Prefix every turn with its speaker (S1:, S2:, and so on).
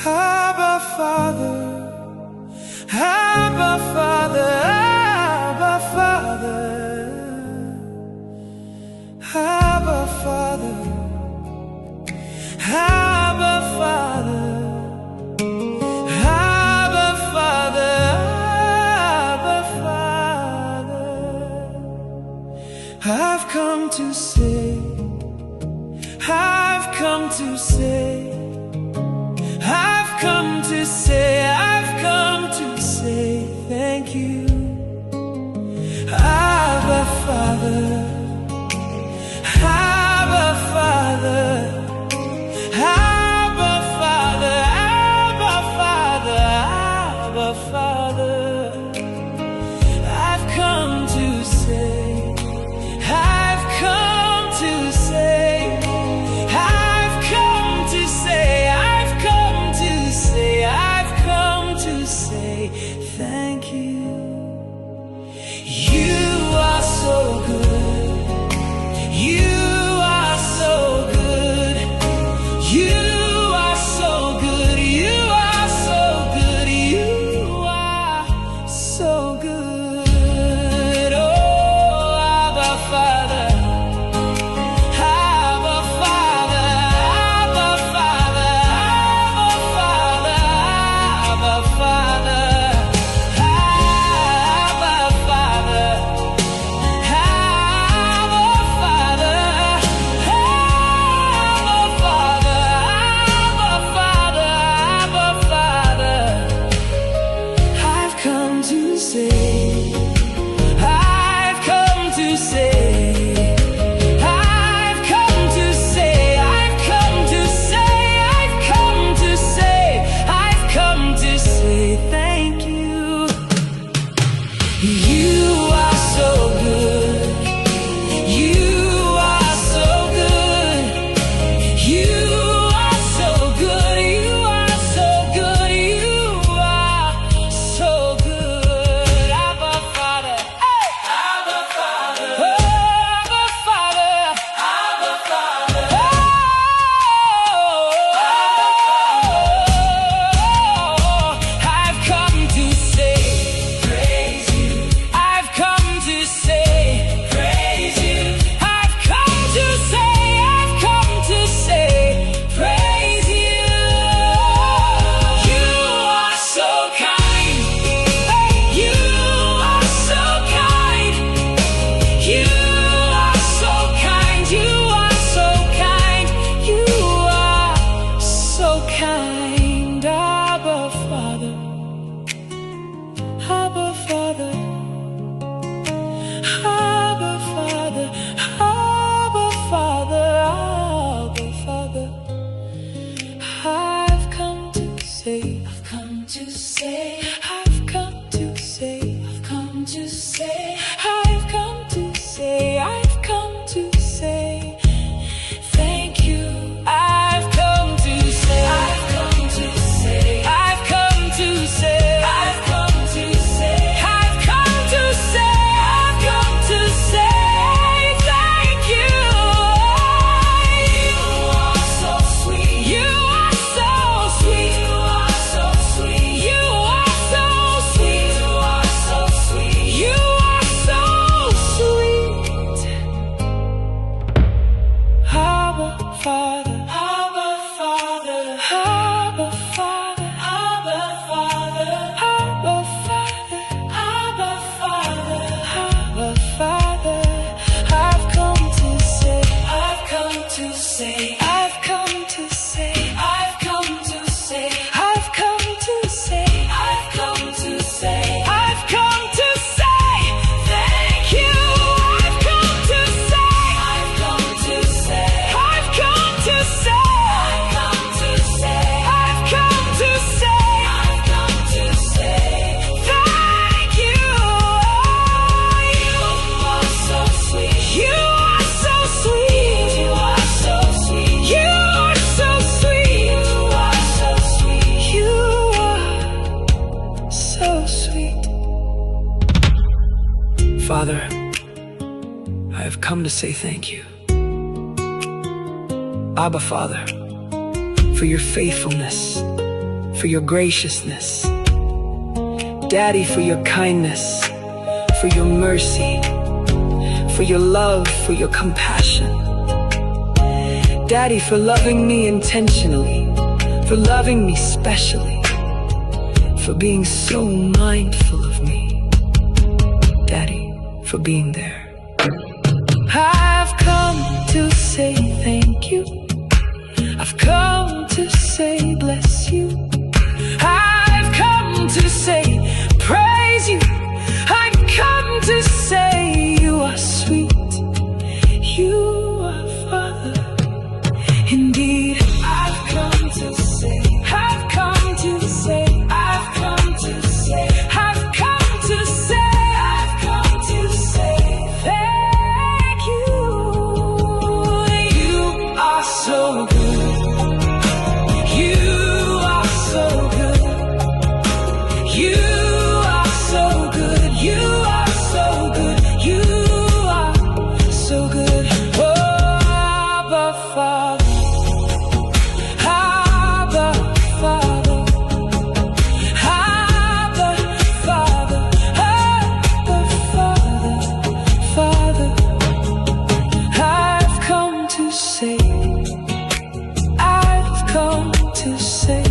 S1: Abba Father, Abba Father, Abba Father, Abba Father, Abba Father, Abba Father, Abba Father. I've come to say, I've come to say, I've come to say, I've come to say thank you. Abba Father, Abba Father, Abba Father, Abba Father, Abba Father. I've come to say, I've come to say, I've come to say, I've come to say, I've come to say thank you. You are so good. You are so good. You are so good. You are so good. You are so good. Oh, Abba Father, Abba Father, Abba Father, Abba Father, Abba Father, Abba Father, Abba Father, Abba Father, Abba Father. I've come to say, I've come to say, I've come to say, I've come to say, I've come to say, I've come to say thank you. You are so good. You are so good. You are so good. You are so good. You are so good. Abba Father, hey! Abba Father, oh, Abba Father, Abba Father, oh, I've come to say, praise you. I've come to say, praise you. I've come to say, I've come to say, praise you. You are so kind. You are so kind. You are so kind. You are so kind. You are so kind. Abba Father, Abba Father, Abba Father, Abba Father, Abba Father. I've come to say, I've come to say, I've come to say, I've come to say, I've come to say, I've come to say thank you. I've come to say, I've come to say, I've come to say, I've come to say, I've come to say, I've come to say thank you. You are so sweet. You are so sweet. You are so sweet. You are so sweet. You are so sweet. You are so sweet. Abba Father, Abba Father, Abba Father, Abba Father, Abba Father, Abba Father, Abba Father. I've come to say, I've come to say, I've come to say, I've come to say, I've come to say, I've come to say, I've come to say thank you. I've come to say, I've come to say, I've come to say, I've come to say, I've come to say, I've come to say thank you. You are so sweet. You are so sweet. You are so sweet. You are so sweet. You are so sweet. You are so sweet. Father, I have come to say thank you. Abba Father, for your faithfulness for your graciousness. Daddy, for your kindness, for your mercy, for your love, for your compassion. Daddy, for loving me intentionally, for loving me specially, for being so mindful of me. Daddy, for being there. I've come to say thank you. I've come to say bless you. I've come to say praise you. I've come to say you are sweet. You are Father. Indeed, I've come to say, I've come to say, I've come to say, I've come to say, I've come to say thank you. You are so good. You are so good. You are so good. You are so good. You are so good. Oh, Abba Father. Abba Father. Abba Father. Abba Father. Father. I've come to say, I've come to say